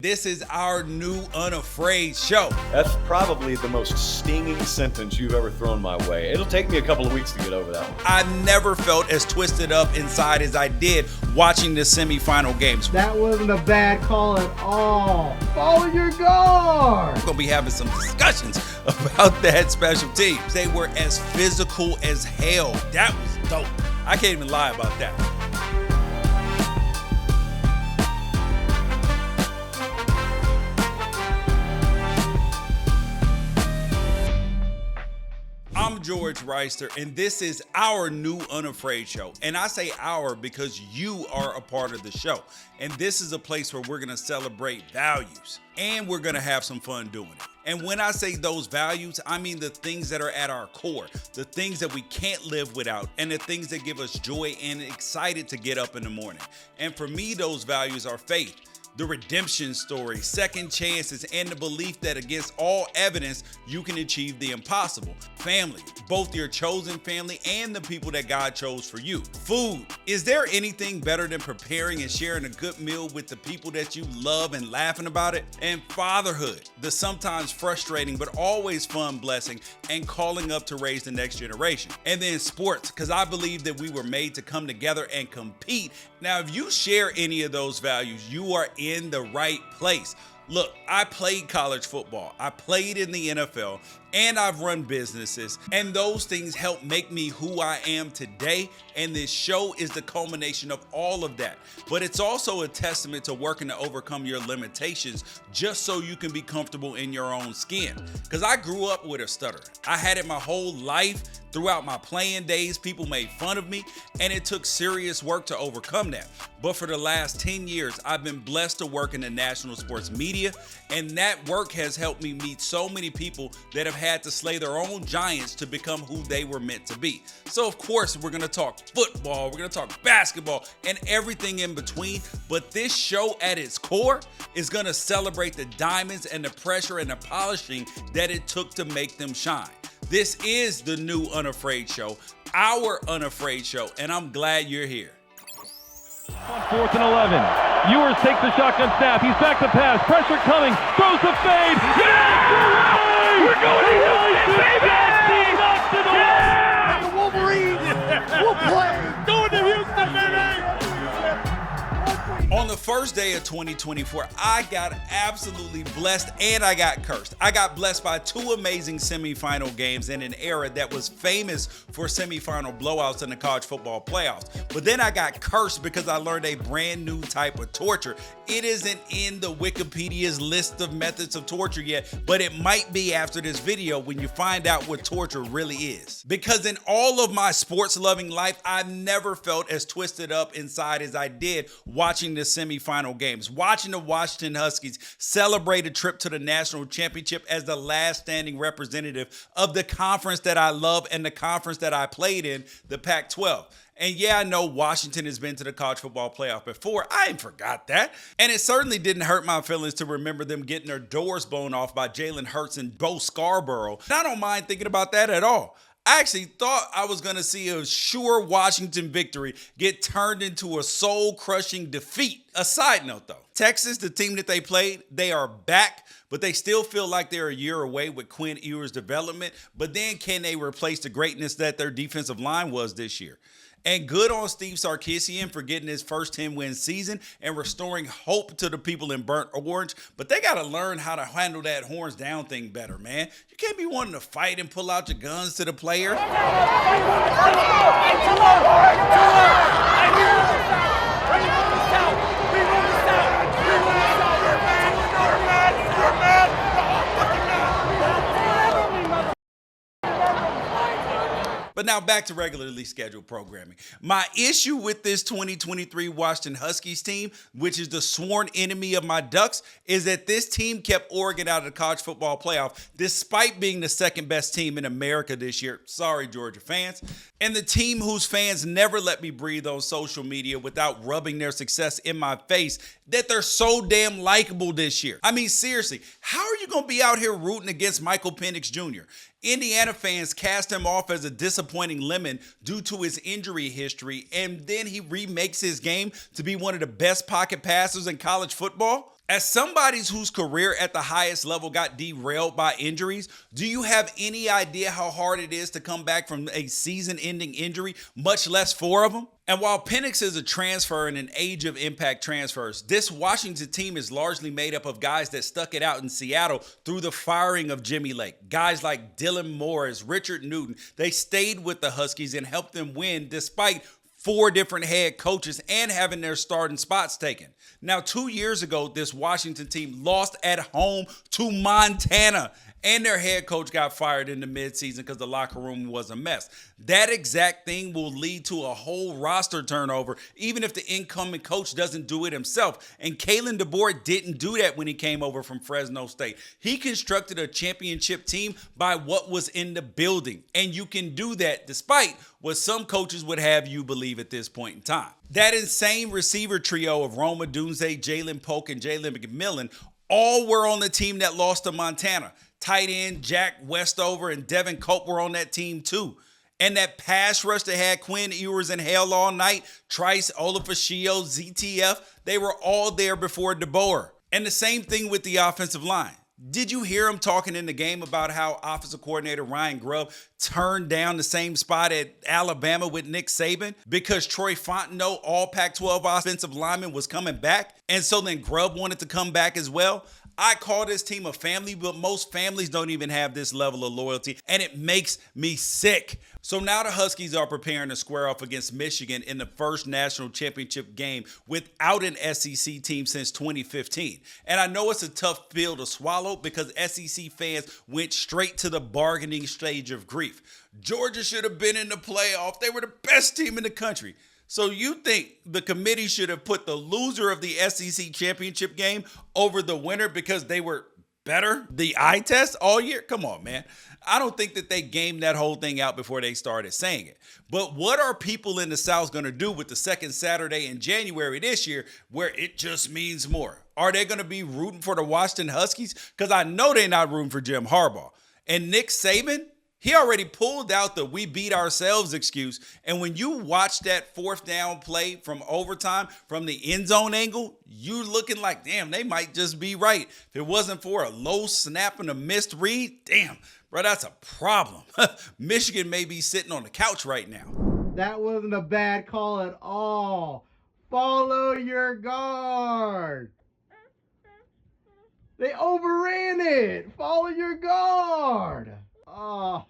This is our new Unafraid Show. That's probably the most stinging sentence you've ever thrown my way. It'll take me a couple of weeks to get over that one. I've never felt as twisted up inside as I did watching the semifinal games. That wasn't a bad call at all. Follow your guard. We're going to be having some discussions about that special teams. They were as physical as hell. That was dope. I can't even lie about that. I'm George Wrighster, and this is our new Unafraid Show. And I say our because you are a part of the show. And this is a place where we're going to celebrate values, and we're going to have some fun doing it. And when I say those values, I mean the things that are at our core, the things that we can't live without, and the things that give us joy and excited to get up in the morning. And for me, those values are faith, the redemption story, second chances, and the belief that against all evidence, you can achieve the impossible. Family, both your chosen family and the people that God chose for you. Food, is there anything better than preparing and sharing a good meal with the people that you love and laughing about it? And fatherhood, the sometimes frustrating but always fun blessing and calling up to raise the next generation. And then sports, because I believe that we were made to come together and compete. Now, if you share any of those values, you are in the right place. Look, I played college football, I played in the NFL, and I've run businesses, and those things help make me who I am today, and this show is the culmination of all of that. But it's also a testament to working to overcome your limitations just so you can be comfortable in your own skin. Because I grew up with a stutter. I had it my whole life. Throughout my playing days, people made fun of me, and it took serious work to overcome that. But for the last 10 years, I've been blessed to work in the national sports media, and that work has helped me meet so many people that have had to slay their own giants to become who they were meant to be. So of course, we're gonna talk football, we're gonna talk basketball, and everything in between. But this show at its core is gonna celebrate the diamonds and the pressure and the polishing that it took to make them shine. This is the new Unafraid Show, our Unafraid Show, and I'm glad you're here. On 4th and 11. Ewers takes the shotgun snap. He's back to pass. Pressure coming. Throws the fade. Yeah! We're going to Houston, baby! Knocks it away! The Wolverine will play. Going to Houston, baby! On the first day of 2024, I got absolutely blessed and I got cursed. I got blessed by two amazing semifinal games in an era that was famous for semifinal blowouts in the college football playoffs. But then I got cursed because I learned a brand new type of torture. It isn't in the Wikipedia's list of methods of torture yet, but it might be after this video when you find out what torture really is. Because in all of my sports-loving life, I've never felt as twisted up inside as I did watching the semifinal games, watching the Washington Huskies celebrate a trip to the national championship as the last standing representative of the conference that I love and the conference that I played in, the Pac-12. And yeah, I know Washington has been to the college football playoff before. I ain't forgot that. And it certainly didn't hurt my feelings to remember them getting their doors blown off by Jalen Hurts and Bo Scarborough. And I don't mind thinking about that at all. I actually thought I was going to see a sure Washington victory get turned into a soul-crushing defeat. A side note, though, Texas, the team that they played, they are back, but they still feel like they're a year away with Quinn Ewers' development. But then can they replace the greatness that their defensive line was this year? And good on Steve Sarkisian for getting his first 10-win season and restoring hope to the people in burnt orange. But they got to learn how to handle that horns down thing better, man. You can't be wanting to fight and pull out your guns to the player. But now back to regularly scheduled programming. My issue with this 2023 Washington Huskies team, which is the sworn enemy of my Ducks, is that this team kept Oregon out of the college football playoff despite being the second best team in America this year. Sorry, Georgia fans. And the team whose fans never let me breathe on social media without rubbing their success in my face, that they're so damn likable this year. I mean, seriously, how are you going to be out here rooting against Michael Penix Jr.? Indiana fans cast him off as a disappointing lemon due to his injury history, and then he remakes his game to be one of the best pocket passers in college football. As somebody whose career at the highest level got derailed by injuries, do you have any idea how hard it is to come back from a season-ending injury, much less 4 of them? And while Penix is a transfer in an age of impact transfers, this Washington team is largely made up of guys that stuck it out in Seattle through the firing of Jimmy Lake. Guys like Dylan Morris, Richard Newton, they stayed with the Huskies and helped them win despite 4 different head coaches and having their starting spots taken. Now, 2 years ago, this Washington team lost at home to Montana, and their head coach got fired in the midseason because the locker room was a mess. That exact thing will lead to a whole roster turnover, even if the incoming coach doesn't do it himself. And Kalen DeBoer didn't do that when he came over from Fresno State. He constructed a championship team by what was in the building. And you can do that despite what some coaches would have you believe at this point in time. That insane receiver trio of Roma Dunze, Jalen Polk, and Jalen McMillan all were on the team that lost to Montana. Tight end Jack Westover and Devin Cope were on that team too. And that pass rush that had Quinn Ewers in hell all night, Trice, Olafashio, ZTF, they were all there before DeBoer. And the same thing with the offensive line. Did you hear him talking in the game about how offensive coordinator Ryan Grubb turned down the same spot at Alabama with Nick Saban because Troy Fontenot, all Pac-12 offensive lineman, was coming back? And so then Grubb wanted to come back as well? I call this team a family, but most families don't even have this level of loyalty, and it makes me sick. So now the Huskies are preparing to square off against Michigan in the first national championship game without an SEC team since 2015. And I know it's a tough pill to swallow because SEC fans went straight to the bargaining stage of grief. Georgia should have been in the playoff. They were the best team in the country. So you think the committee should have put the loser of the SEC championship game over the winner because they were better the eye test all year? Come on, man. I don't think that they gamed that whole thing out before they started saying it. But what are people in the South going to do with the second Saturday in January this year where it just means more? Are they going to be rooting for the Washington Huskies? Because I know they're not rooting for Jim Harbaugh. And Nick Saban, he already pulled out the "we beat ourselves" excuse. And when you watch that 4th down play from overtime from the end zone angle, you looking like, damn, they might just be right. If it wasn't for a low snap and a missed read, damn, bro, that's a problem. Michigan may be sitting on the couch right now. That wasn't a bad call at all. Follow your guard. They overran it. Follow your guard. Oh.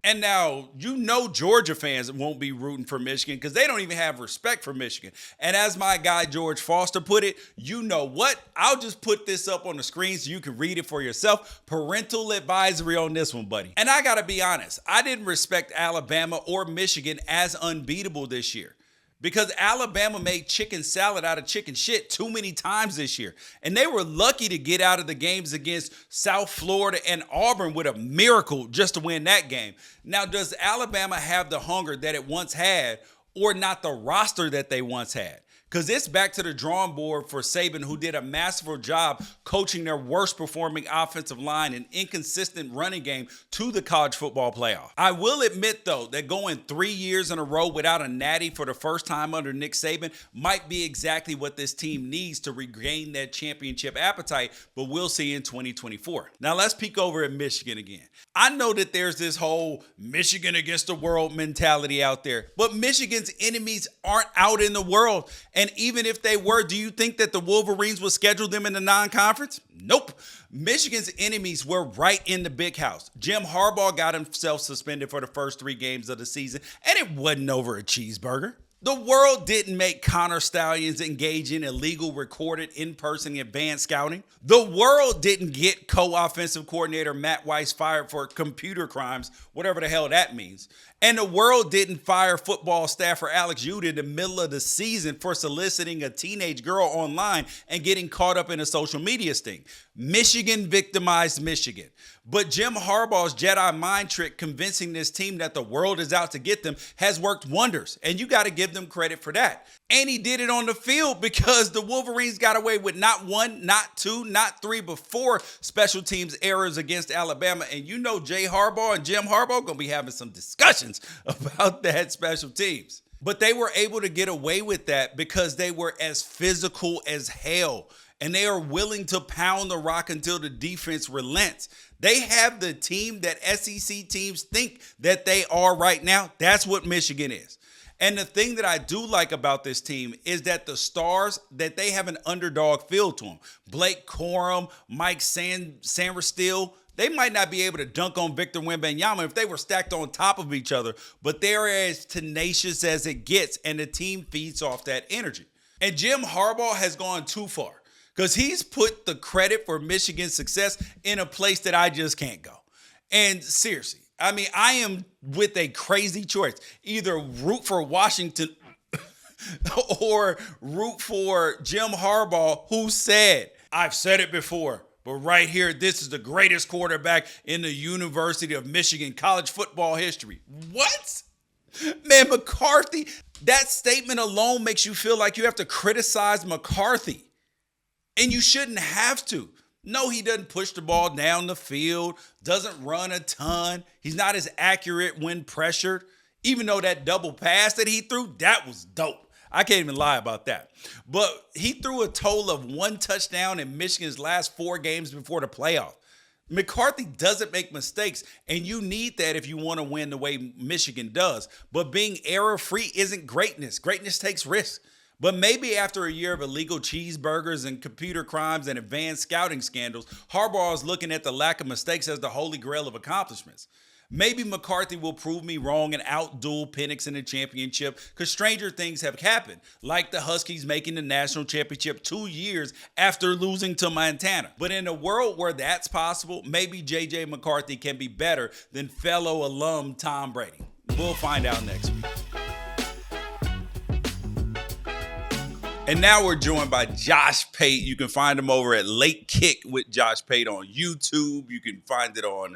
And now, you know Georgia fans won't be rooting for Michigan because they don't even have respect for Michigan. And as my guy George Foster put it, you know what? I'll just put this up on the screen so you can read it for yourself. Parental advisory on this one, buddy. And I got to be honest, I didn't respect Alabama or Michigan as unbeatable this year, because Alabama made chicken salad out of chicken shit too many times this year. And they were lucky to get out of the games against South Florida and Auburn with a miracle just to win that game. Now, does Alabama have the hunger that it once had, or not the roster that they once had? Because it's back to the drawing board for Saban, who did a masterful job coaching their worst performing offensive line and inconsistent running game to the college football playoff. I will admit, though, that going 3 years in a row without a natty for the first time under Nick Saban might be exactly what this team needs to regain that championship appetite, but we'll see in 2024. Now let's peek over at Michigan again. I know that there's this whole Michigan against the world mentality out there, but Michigan's enemies aren't out in the world. And even if they were, do you think that the Wolverines would schedule them in the non-conference? Nope. Michigan's enemies were right in the big house. Jim Harbaugh got himself suspended for the first 3 games of the season, and it wasn't over a cheeseburger. The world didn't make Connor Stallions engage in illegal recorded in-person advanced scouting. The world didn't get co-offensive coordinator Matt Weiss fired for computer crimes, whatever the hell that means. And the world didn't fire football staffer Alex Uda in the middle of the season for soliciting a teenage girl online and getting caught up in a social media sting. Michigan victimized Michigan. But Jim Harbaugh's Jedi mind trick convincing this team that the world is out to get them has worked wonders. And you got to give them credit for that. And he did it on the field because the Wolverines got away with not 1, not 2, not 3, but 4 special teams errors against Alabama. And you know Jay Harbaugh and Jim Harbaugh going to be having some discussions about that special teams. But they were able to get away with that because they were as physical as hell. and they are willing to pound the rock until the defense relents. They have the team that SEC teams think that they are right now. That's what Michigan is. And the thing that I do like about this team is that the stars, that they have an underdog feel to them. Blake Corum, Mike Sainristil, they might not be able to dunk on Victor Wembanyama if they were stacked on top of each other, but they're as tenacious as it gets, and the team feeds off that energy. And Jim Harbaugh has gone too far because he's put the credit for Michigan's success in a place that I just can't go. And seriously, I mean, I am with a crazy choice. Either root for Washington or root for Jim Harbaugh, who said, I've said it before, but right here, this is the greatest quarterback in the University of Michigan college football history. What? Man, McCarthy, that statement alone makes you feel like you have to criticize McCarthy. And you shouldn't have to. No, he doesn't push the ball down the field, doesn't run a ton. He's not as accurate when pressured. Even though that double pass that he threw, that was dope. I can't even lie about that. But he threw a total of 1 touchdown in Michigan's last 4 games before the playoff. McCarthy doesn't make mistakes, and you need that if you want to win the way Michigan does. But being error-free isn't greatness. Greatness takes risks. But maybe after a year of illegal cheeseburgers and computer crimes and advanced scouting scandals, Harbaugh is looking at the lack of mistakes as the holy grail of accomplishments. Maybe McCarthy will prove me wrong and outduel Penix in the championship, because stranger things have happened, like the Huskies making the national championship 2 years after losing to Montana. But in a world where that's possible, maybe J.J. McCarthy can be better than fellow alum Tom Brady. We'll find out next week. And now we're joined by Josh Pate. You can find him over at Late Kick with Josh Pate on YouTube. You can find it on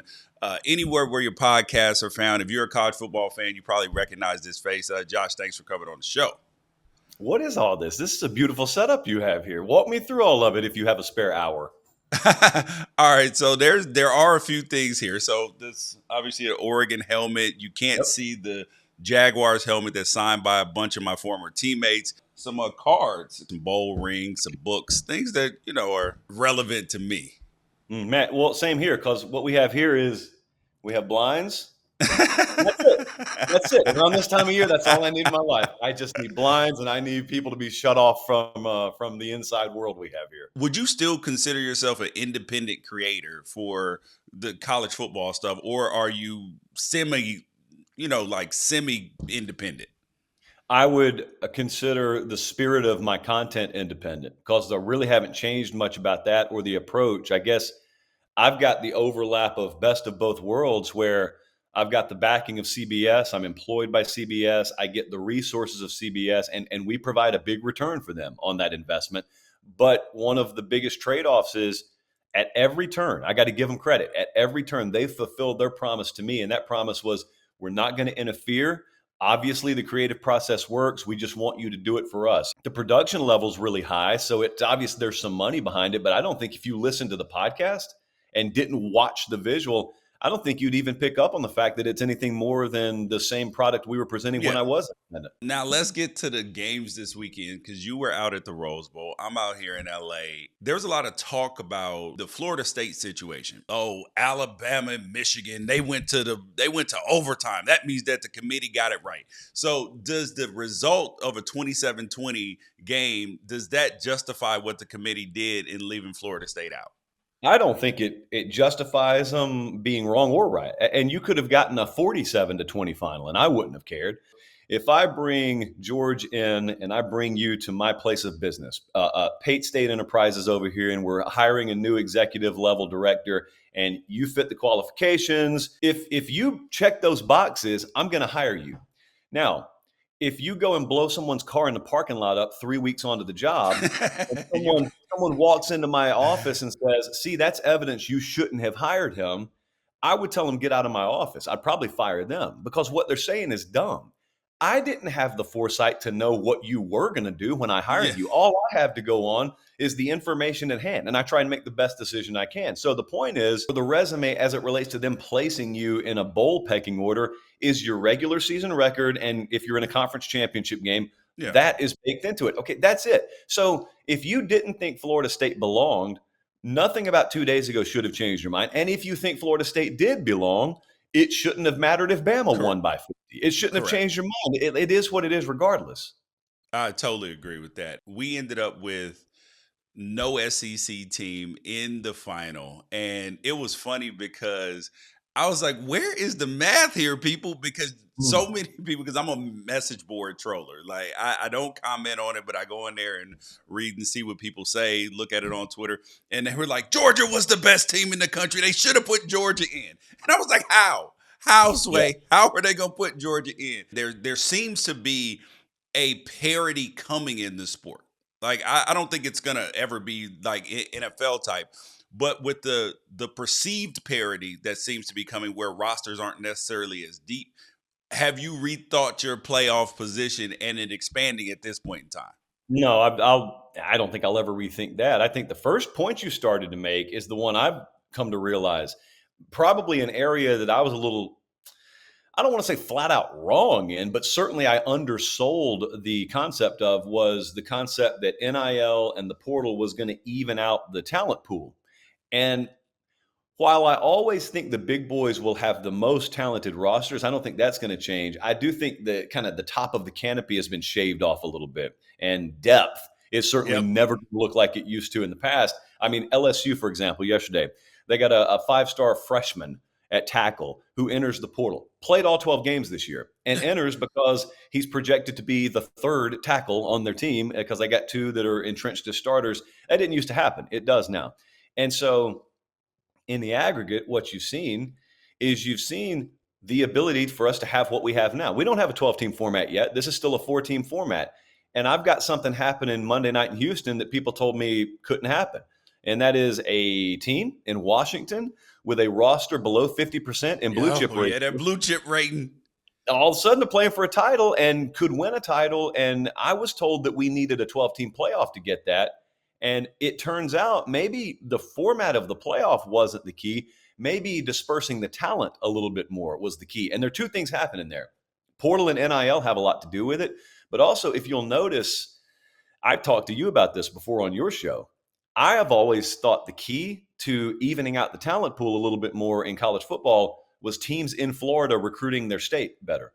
anywhere where your podcasts are found. If you're a college football fan, you probably recognize this face. Josh, thanks for coming on the show. What is all this? This is a beautiful setup you have here. Walk me through all of it if you have a spare hour. All right, so there are a few things here. So this obviously an Oregon helmet. You can't see the Jaguars helmet that's signed by a bunch of my former teammates. Some cards, some bowl rings, some books, things that, are relevant to me. Matt, well, same here, because what we have here is we have blinds. That's it. Around this time of year, that's all I need in my life. I just need blinds, and I need people to be shut off from the inside world we have here. Would you still consider yourself an independent creator for the college football stuff, or are you semi-independent? I would consider the spirit of my content independent, because I really haven't changed much about that or the approach. I guess I've got the overlap of best of both worlds, where I've got the backing of CBS. I'm employed by CBS. I get the resources of CBS, and we provide a big return for them on that investment. But one of the biggest trade-offs is at every turn, I got to give them credit. At every turn, they fulfilled their promise to me, and that promise was, we're not going to interfere. Obviously, the creative process works. We just want you to do it for us. The production level is really high, so it's obvious there's some money behind it. But I don't think if you listen to the podcast and didn't watch the visual, I don't think you'd even pick up on the fact that it's anything more than the same product we were presenting when I was independent. Now, let's get to the games this weekend, because you were out at the Rose Bowl. I'm out here in L.A. There's a lot of talk about the Florida State situation. Oh, Alabama and Michigan, they went to overtime. That means that the committee got it right. So does the result of a 27-20 game, does that justify what the committee did in leaving Florida State out? I don't think it justifies them being wrong or right. And you could have gotten a 47-20 final, and I wouldn't have cared. If I bring George in and I bring you to my place of business, Pate State Enterprises over here, and we're hiring a new executive level director, and you fit the qualifications, if you check those boxes, I'm going to hire you. Now, if you go and blow someone's car in the parking lot up 3 weeks onto the job, and someone walks into my office and says, see, that's evidence you shouldn't have hired him, I would tell them, get out of my office. I'd probably fire them, because what they're saying is dumb. I didn't have the foresight to know what you were going to do when I hired you. All I have to go on is the information at hand, and I try and make the best decision I can. So the point is, for the resume as it relates to them placing you in a bowl pecking order, is your regular season record, and if you're in a conference championship game, Yeah. That is baked into it. Okay, that's it. So if you didn't think Florida State belonged, nothing about 2 days ago should have changed your mind. And if you think Florida State did belong, it shouldn't have mattered if Bama won by 50. It shouldn't have Correct. changed your mind. It is what it is regardless. I totally agree with that. We ended up with no SEC team in the final. And it was funny because I was like, where is the math here, people? Because so many people, because I'm a message board troller. Like, I don't comment on it, but I go in there and read and see what people say, look at it on Twitter. And they were like, Georgia was the best team in the country. They should have put Georgia in. And I was like, how? How, Sway? Yeah. How are they going to put Georgia in? There seems to be a parity coming in the sport. Like, I don't think it's gonna ever be like NFL type, but with the perceived parity that seems to be coming, where rosters aren't necessarily as deep. Have you rethought your playoff position and it expanding at this point in time? No, I don't think I'll ever rethink that. I think the first point you started to make is the one I've come to realize, probably an area that I was a little, I don't want to say flat out wrong in, but certainly I undersold the concept of, was the concept that NIL and the portal was going to even out the talent pool. And while I always think the big boys will have the most talented rosters, I don't think that's going to change. I do think that kind of the top of the canopy has been shaved off a little bit, and depth is certainly never going to look like it used to in the past. I mean, LSU, for example, yesterday, they got a 5-star freshman at tackle who enters the portal, played all 12 games this year, and enters because he's projected to be the third tackle on their team because they got 2 that are entrenched as starters. That didn't used to happen. It does now. And so in the aggregate, what you've seen the ability for us to have what we have now. We don't have a 12-team format yet. This is still a 4-team format. And I've got something happening Monday night in Houston that people told me couldn't happen. And that is a team in Washington with a roster below 50% in blue chip rating. Yeah, that blue chip rating. All of a sudden, they're playing for a title and could win a title. And I was told that we needed a 12-team playoff to get that. And it turns out maybe the format of the playoff wasn't the key. Maybe dispersing the talent a little bit more was the key. And there are 2 things happening there. Portal and NIL have a lot to do with it. But also, if you'll notice, I've talked to you about this before on your show. I have always thought the key to evening out the talent pool a little bit more in college football was teams in Florida recruiting their state better.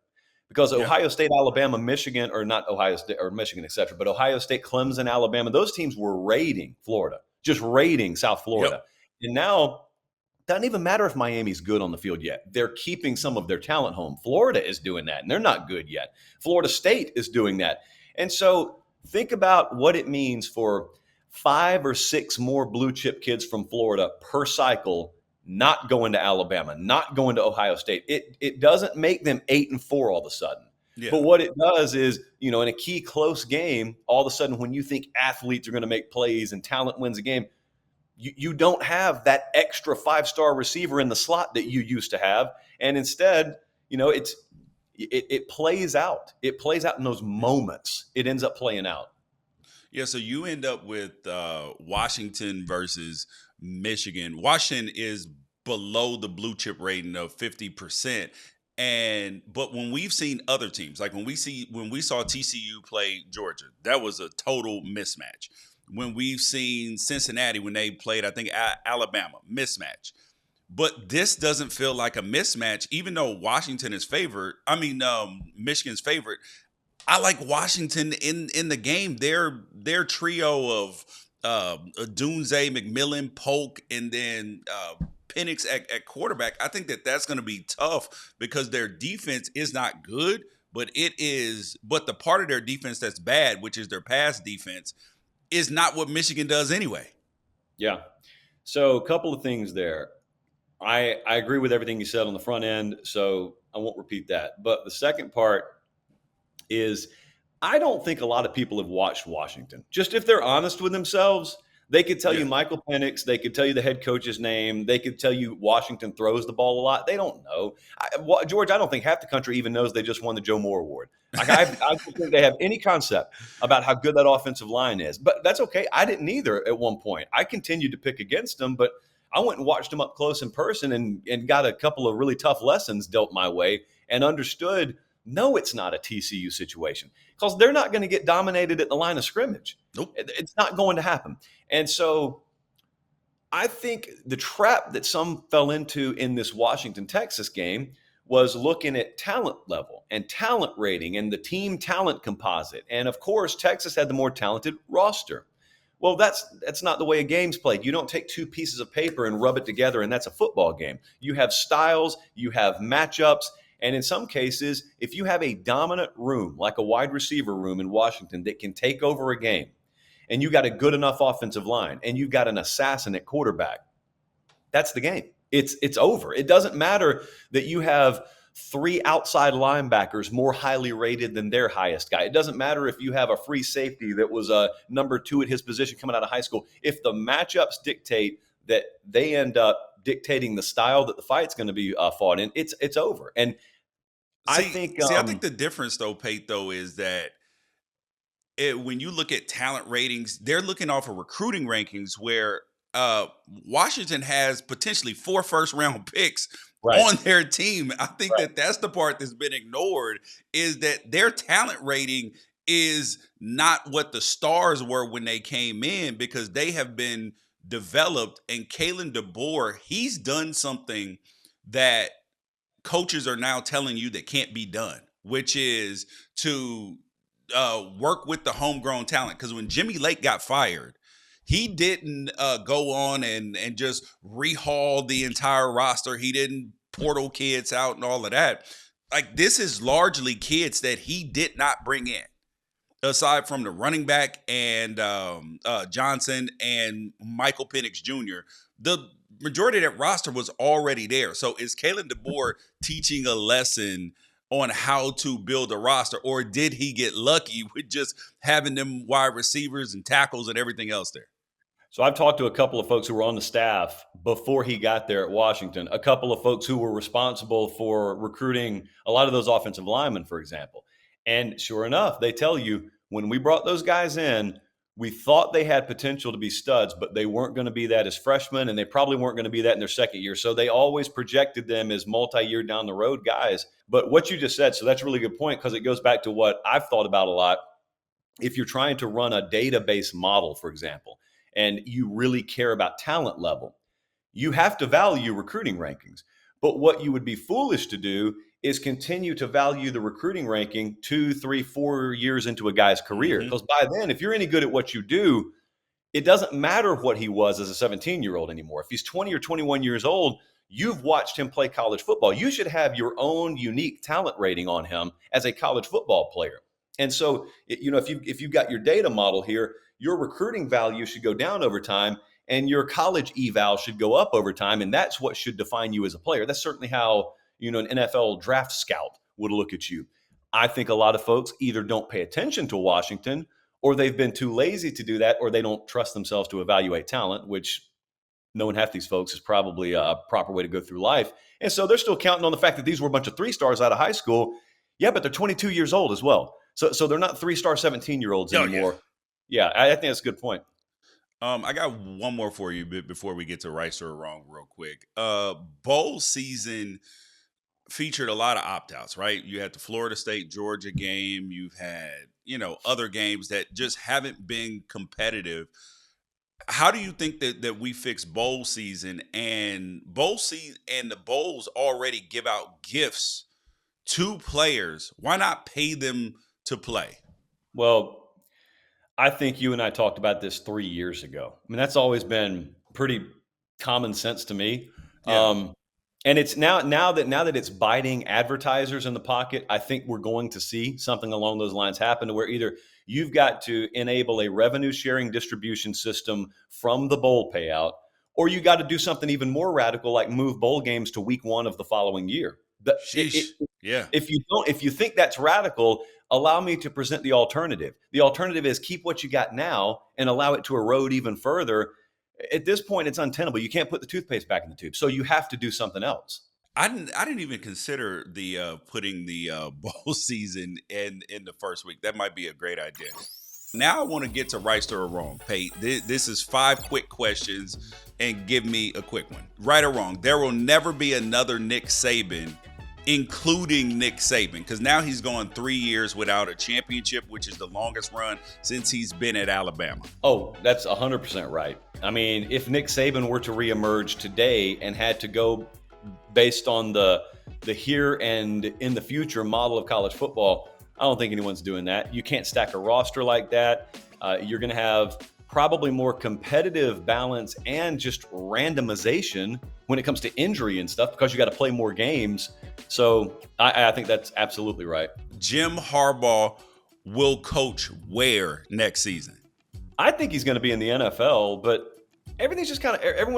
Because Ohio State, Alabama, Michigan, or not Ohio State or Michigan, et cetera, but Ohio State, Clemson, Alabama, those teams were raiding Florida, just raiding South Florida. And now it doesn't even matter if Miami's good on the field yet. They're keeping some of their talent home. Florida is doing that, and they're not good yet. Florida State is doing that. And so think about what it means for 5 or 6 more blue chip kids from Florida per cycle not going to Alabama, not going to Ohio State. It doesn't make them 8-4 all of a sudden. Yeah. But what it does is, in a key close game, all of a sudden when you think athletes are going to make plays and talent wins a game, you don't have that extra 5-star receiver in the slot that you used to have. And instead, it plays out. It plays out in those moments. It ends up playing out. Yeah, so you end up with Washington versus Michigan. Washington is below the blue chip rating of 50%. But when we've seen other teams, like when we saw TCU play Georgia, that was a total mismatch. When we've seen Cincinnati, when they played, I think, Alabama, mismatch. But this doesn't feel like a mismatch, even though Washington is favored. Michigan's favorite. I like Washington in the game. Their trio of Dunze, McMillan, Polk, and then Penix at quarterback. I think that's going to be tough because their defense is not good, but the part of their defense that's bad, which is their pass defense, is not what Michigan does anyway. Yeah. So a couple of things there. I agree with everything you said on the front end, so I won't repeat that. But the second part is I don't think a lot of people have watched Washington. Just if they're honest with themselves, they could tell you Michael Penix. They could tell you the head coach's name. They could tell you Washington throws the ball a lot. They don't know. George, I don't think half the country even knows they just won the Joe Moore Award. Like I don't think they have any concept about how good that offensive line is. But that's okay. I didn't either at one point. I continued to pick against them, but I went and watched them up close in person and got a couple of really tough lessons dealt my way and understood No, it's not a TCU situation because they're not going to get dominated at the line of scrimmage. Nope. It's not going to happen. And so I think the trap that some fell into in this Washington-Texas game was looking at talent level and talent rating and the team talent composite. And of course, Texas had the more talented roster. Well, that's not the way a game's played. You don't take two pieces of paper and rub it together, and that's a football game. You have styles, you have matchups, and in some cases, if you have a dominant room, like a wide receiver room in Washington that can take over a game, and you got a good enough offensive line, and you got an assassin at quarterback, that's the game. It's over. It doesn't matter that you have three outside linebackers more highly rated than their highest guy. It doesn't matter if you have a free safety that was a number 2 at his position coming out of high school. If the matchups dictate that they end up dictating the style that the fight's going to be fought in, it's over. And I think the difference, though, Pate, though, is that when you look at talent ratings, they're looking off of recruiting rankings where Washington has potentially 4 first-round picks on their team. I think that's the part that's been ignored, is that their talent rating is not what the stars were when they came in, because they have been developed. And Kalen DeBoer, he's done something that coaches are now telling you that can't be done, which is to work with the homegrown talent. Because when Jimmy Lake got fired, he didn't go on and just rehaul the entire roster. He didn't portal kids out and all of that. Like, this is largely kids that he did not bring in, aside from the running back and Johnson and Michael Penix Jr. The majority of that roster was already there. So is Kalen DeBoer teaching a lesson on how to build a roster, or did he get lucky with just having them wide receivers and tackles and everything else there? So I've talked to a couple of folks who were on the staff before he got there at Washington, a couple of folks who were responsible for recruiting a lot of those offensive linemen, for example. And sure enough, they tell you, when we brought those guys in, we thought they had potential to be studs, but they weren't going to be that as freshmen, and they probably weren't going to be that in their second year. So they always projected them as multi-year down the road guys. But what you just said, so that's a really good point, because it goes back to what I've thought about a lot. If you're trying to run a database model, for example, and you really care about talent level, you have to value recruiting rankings. But what you would be foolish to do is continue to value the recruiting ranking 2, 3, 4 years into a guy's career. Because by then, if you're any good at what you do, it doesn't matter what he was as a 17-year-old anymore. If he's 20 or 21 years old, you've watched him play college football. You should have your own unique talent rating on him as a college football player. And so, if you've got your data model here, your recruiting value should go down over time, and your college eval should go up over time. And that's what should define you as a player. That's certainly how an NFL draft scout would look at you. I think a lot of folks either don't pay attention to Washington, or they've been too lazy to do that, or they don't trust themselves to evaluate talent, which knowing half these folks is probably a proper way to go through life. And so they're still counting on the fact that these were a bunch of 3-stars out of high school. Yeah, but they're 22 years old as well. So they're not 3-star 17-year-olds anymore. Yeah, I think that's a good point. I got one more for you before we get to Wrighster or Wrong real quick. Bowl season featured a lot of opt-outs, right? You had the Florida State Georgia game. You've had, other games that just haven't been competitive. How do you think that we fix bowl season, and the bowls already give out gifts to players? Why not pay them to play? Well, I think you and I talked about this 3 years ago. I mean, that's always been pretty common sense to me. Yeah. And it's now that it's biting advertisers in the pocket, I think we're going to see something along those lines happen, to where either you've got to enable a revenue sharing distribution system from the bowl payout, or you got to do something even more radical, like move bowl games to week 1 of the following year. If you think that's radical, allow me to present the alternative. The alternative is keep what you got now and allow it to erode even further. At this point, it's untenable. You can't put the toothpaste back in the tube, so you have to do something else. I didn't even consider the putting the bowl season in the first week. That might be a great idea. Now I want to get to Wrighster or Wrong. Pate, this is 5 quick questions, and give me a quick one. Right or wrong? There will never be another Nick Saban including Nick Saban, because now he's gone 3 years without a championship, which is the longest run since he's been at Alabama. Oh, that's 100% right. I mean, if Nick Saban were to reemerge today and had to go based on the here and in the future model of college football, I don't think anyone's doing that. You can't stack a roster like that. You're going to have probably more competitive balance and just randomization when it comes to injury and stuff, because you got to play more games. So I think that's absolutely right. Jim Harbaugh will coach where next season? I think he's going to be in the NFL, but everyone's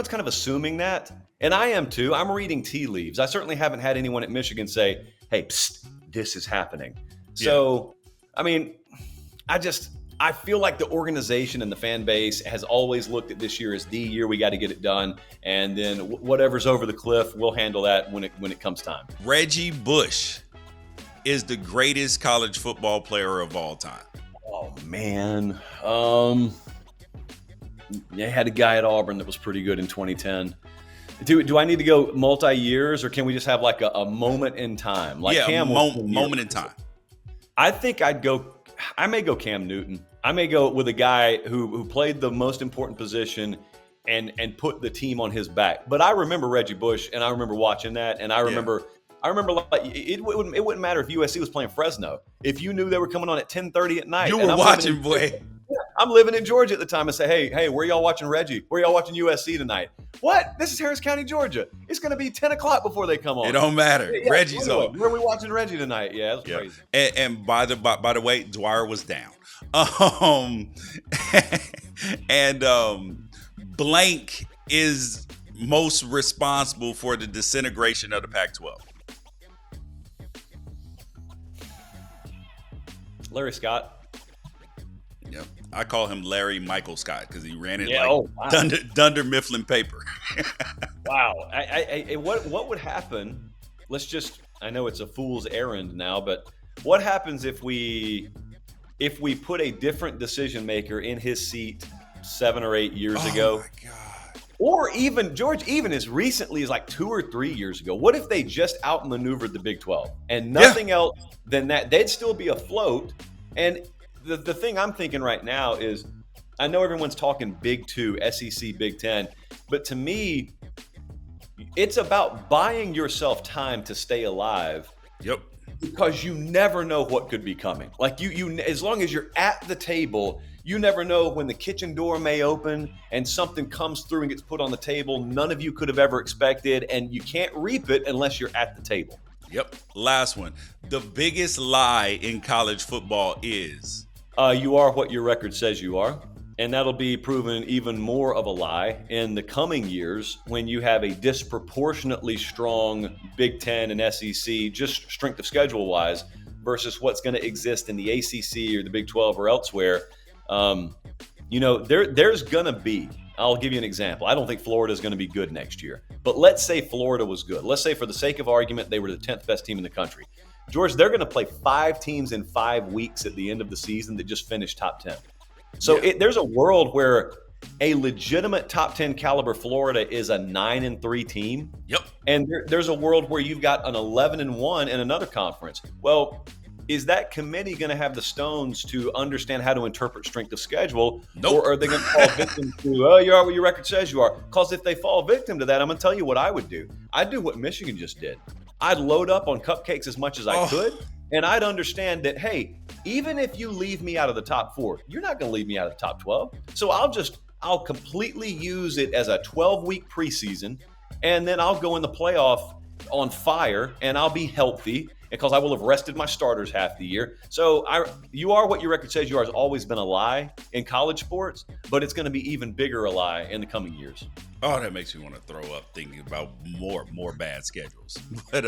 kind of assuming that. And I am too. I'm reading tea leaves. I certainly haven't had anyone at Michigan say, hey, psst, this is happening. So, I mean, I feel like the organization and the fan base has always looked at this year as the year we got to get it done. And then whatever's over the cliff, we'll handle that when it comes time. Reggie Bush is the greatest college football player of all time. Oh, man. I had a guy at Auburn that was pretty good in 2010. Do I need to go multi-years, or can we just have like a moment in time? Like Cam moment in time. I think I may go Cam Newton. I may go with a guy who played the most important position and put the team on his back. But I remember Reggie Bush, and I remember watching that, and I remember like it wouldn't matter if USC was playing Fresno. If you knew they were coming on at 10:30 at night, you were watching, boy. I'm living in Georgia at the time and say, hey, where y'all watching Reggie? Where y'all watching USC tonight? What? This is Harris County, Georgia. It's going to be 10 o'clock before they come on. It don't matter. Yeah, Reggie's anyway, on. where are we watching Reggie tonight? Yeah, that's crazy. And by the way, Dwyer was down. Blank is most responsible for the disintegration of the Pac-12. Larry Scott. Yep. I call him Larry Michael Scott because he ran it wow. Dunder Mifflin paper. Wow. What would happen? I know it's a fool's errand now, but what happens if we put a different decision maker in his seat 7 or 8 years ago? Oh my God. Or even, George, even as recently as like 2 or 3 years ago, what if they just outmaneuvered the Big 12 and nothing else than that? They'd still be afloat. And the thing I'm thinking right now is, I know everyone's talking Big 2, SEC, Big 10, but to me, it's about buying yourself time to stay alive. Yep. Because you never know what could be coming. Like you as long as you're at the table, you never know when the kitchen door may open and something comes through and gets put on the table none of you could have ever expected, and you can't reap it unless you're at the table. Yep. Last one. The biggest lie in college football is you are what your record says you are. And that'll be proven even more of a lie in the coming years when you have a disproportionately strong Big Ten and SEC, just strength of schedule wise, versus what's going to exist in the ACC or the Big 12 or elsewhere. There's going to be, I'll give you an example. I don't think Florida is going to be good next year. But let's say Florida was good. Let's say, for the sake of argument, they were the 10th best team in the country. George, they're going to play 5 teams in 5 weeks at the end of the season that just finished top 10. So there's a world where a legitimate top 10 caliber Florida is a 9-3 team. Yep. And there's a world where you've got an 11-1 in another conference. Well, is that committee going to have the stones to understand how to interpret strength of schedule? Nope. Or are they going to fall victim to, you are what your record says you are? Because if they fall victim to that, I'm going to tell you what I would do. I'd do what Michigan just did. I'd load up on cupcakes as much as I could. And I'd understand that, hey, even if you leave me out of the top 4, you're not going to leave me out of the top 12. So I'll completely use it as a 12-week preseason, and then I'll go in the playoff on fire, and I'll be healthy because I will have rested my starters half the year. So you are what your record says you are has always been a lie in college sports, but it's going to be even bigger a lie in the coming years. Oh, that makes me want to throw up thinking about more bad schedules. But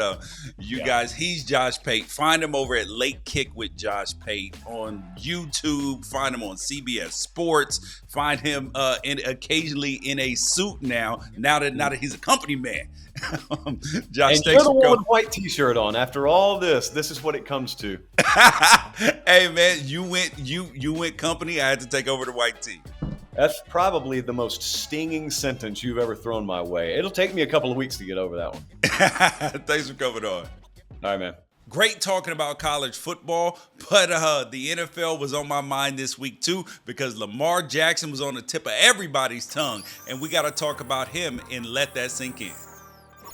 guys, he's Josh Pate. Find him over at Late Kick with Josh Pate on YouTube. Find him on CBS Sports. Find him occasionally in a suit now that he's a company man. Josh, and you're the one with a white T-shirt on. After all this is what it comes to. Hey man, you went company. I had to take over the white tee. That's probably the most stinging sentence you've ever thrown my way. It'll take me a couple of weeks to get over that one. Thanks for coming on. All right, man. Great talking about college football, but the NFL was on my mind this week too because Lamar Jackson was on the tip of everybody's tongue, and we got to talk about him and let that sink in.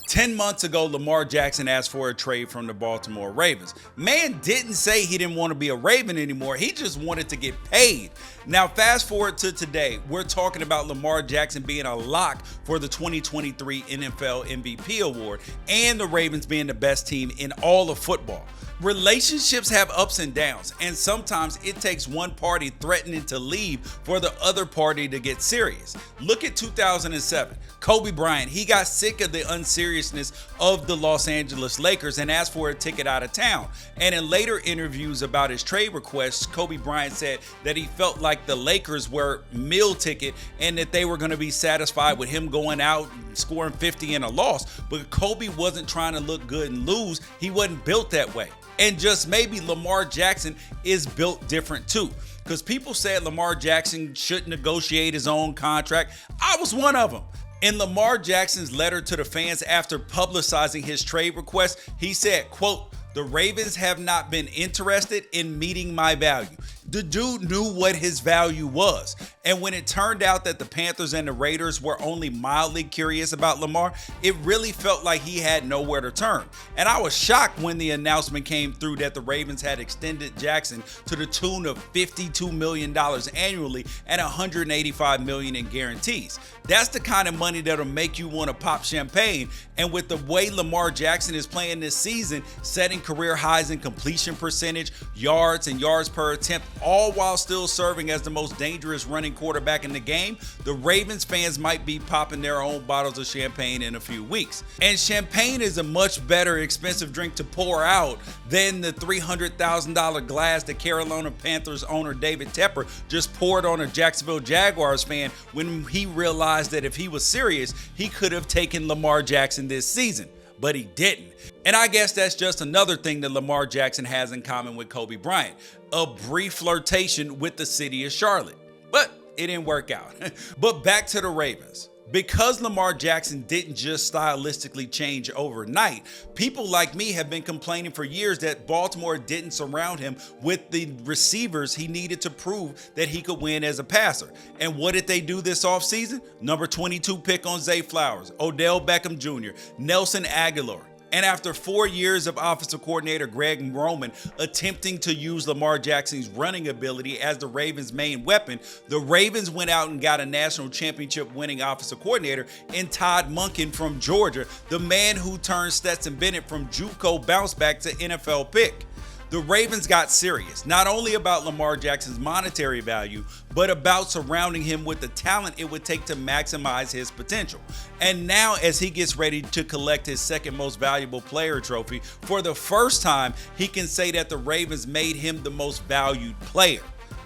10 months ago, Lamar Jackson asked for a trade from the Baltimore Ravens. Man didn't say he didn't want to be a Raven anymore. He just wanted to get paid. Now, fast forward to today, we're talking about Lamar Jackson being a lock for the 2023 NFL MVP award and the Ravens being the best team in all of football. Relationships have ups and downs, and sometimes it takes one party threatening to leave for the other party to get serious. Look at 2007. Kobe Bryant, he got sick of the unseriousness of the Los Angeles Lakers and asked for a ticket out of town. And in later interviews about his trade requests, Kobe Bryant said that he felt like the Lakers were meal ticket and that they were going to be satisfied with him going out and scoring 50 in a loss. But Kobe wasn't trying to look good and lose. He wasn't built that way. And just maybe Lamar Jackson is built different too. Because people said Lamar Jackson shouldn't negotiate his own contract. I was one of them. In Lamar Jackson's letter to the fans after publicizing his trade request, he said, quote, "The Ravens have not been interested in meeting my value." The dude knew what his value was. And when it turned out that the Panthers and the Raiders were only mildly curious about Lamar, it really felt like he had nowhere to turn. And I was shocked when the announcement came through that the Ravens had extended Jackson to the tune of $52 million annually and $185 million in guarantees. That's the kind of money that'll make you want to pop champagne. And with the way Lamar Jackson is playing this season, setting career highs in completion percentage, yards, and yards per attempt, all while still serving as the most dangerous running quarterback in the game, the Ravens fans might be popping their own bottles of champagne in a few weeks. And champagne is a much better expensive drink to pour out than the $300,000 glass that Carolina Panthers owner David Tepper just poured on a Jacksonville Jaguars fan when he realized that if he was serious, he could have taken Lamar Jackson this season. But he didn't. And I guess that's just another thing that Lamar Jackson has in common with Kobe Bryant, a brief flirtation with the city of Charlotte. But it didn't work out. But back to the Ravens. Because Lamar Jackson didn't just stylistically change overnight, people like me have been complaining for years that Baltimore didn't surround him with the receivers he needed to prove that he could win as a passer. And what did they do this offseason? Number 22 pick on Zay Flowers, Odell Beckham Jr., Nelson Aguilar. And after 4 years of offensive coordinator Greg Roman attempting to use Lamar Jackson's running ability as the Ravens' main weapon, the Ravens went out and got a national championship winning offensive coordinator in Todd Monken from Georgia, the man who turned Stetson Bennett from JUCO bounce back to NFL pick. The Ravens got serious, not only about Lamar Jackson's monetary value, but about surrounding him with the talent it would take to maximize his potential. And now, as he gets ready to collect his second most valuable player trophy, for the first time, he can say that the Ravens made him the most valued player.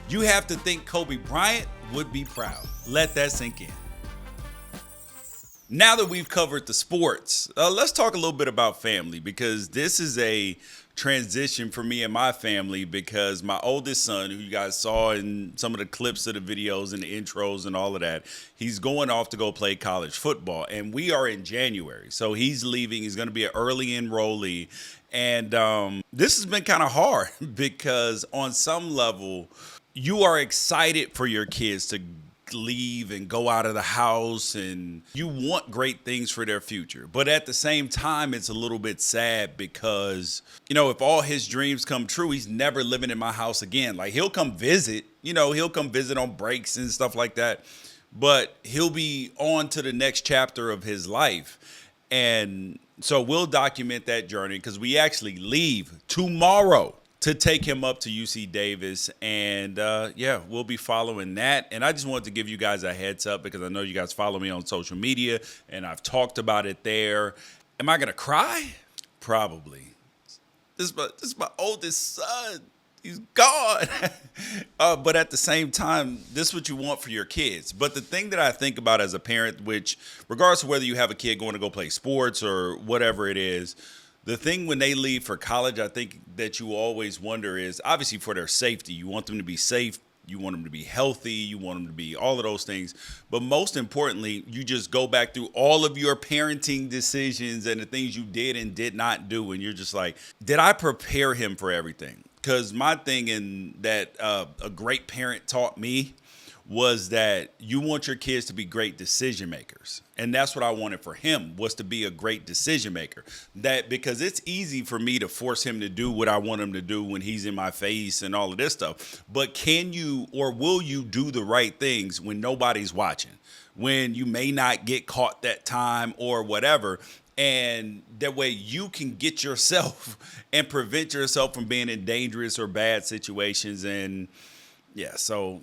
You have to think Kobe Bryant would be proud. Let that sink in. Now that we've covered the sports, let's talk a little bit about family, because this is a transition for me and my family, because my oldest son, who you guys saw in some of the clips of the videos and the intros and all of that, he's going off to go play college football, and we are in January. So he's leaving. He's going to be an early enrollee. And this has been kind of hard because on some level, you are excited for your kids to leave and go out of the house, and you want great things for their future. But at the same time, it's a little bit sad because, you know, if all his dreams come true, he's never living in my house again. Like, he'll come visit, he'll come visit on breaks and stuff like that, but he'll be on to the next chapter of his life. And so we'll document that journey because we actually leave tomorrow to take him up to UC Davis. And we'll be following that. And I just wanted to give you guys a heads up because I know you guys follow me on social media and I've talked about it there. Am I going to cry? Probably. This is my oldest son. He's gone. But at the same time, this is what you want for your kids. But the thing that I think about as a parent, which regardless of whether you have a kid going to go play sports or whatever it is, the thing when they leave for college, I think that you always wonder is obviously for their safety. You want them to be safe You want them to be healthy. You want them to be all of those things. But most importantly, you just go back through all of your parenting decisions and the things you did and did not do. And you're just like, did I prepare him for everything? Because my thing in that a great parent taught me was that you want your kids to be great decision makers. And that's what I wanted for him, was to be a great decision maker. That because it's easy for me to force him to do what I want him to do when he's in my face and all of this stuff. But can you or will you do the right things when nobody's watching, when you may not get caught that time or whatever? And that way you can get yourself and prevent yourself from being in dangerous or bad situations. And yeah, so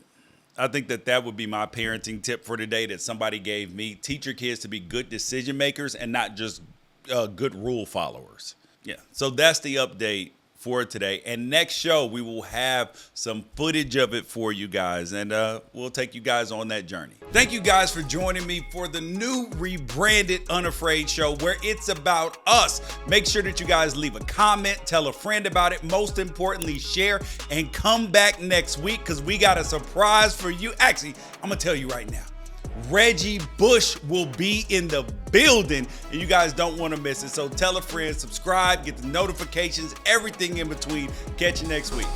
I think that would be my parenting tip for today that somebody gave me. Teach your kids to be good decision makers and not just good rule followers. Yeah, so that's the update for today. And next show, we will have some footage of it for you guys, and we'll take you guys on that journey. Thank you guys for joining me for the new rebranded Unafraid Show, where it's about us. Make sure that you guys leave a comment, tell a friend about it. Most importantly, share, and come back next week because we got a surprise for you. Actually, I'm going to tell you right now. Reggie Bush will be in the building, and you guys don't want to miss it. So tell a friend, subscribe, get the notifications, everything in between. Catch you next week.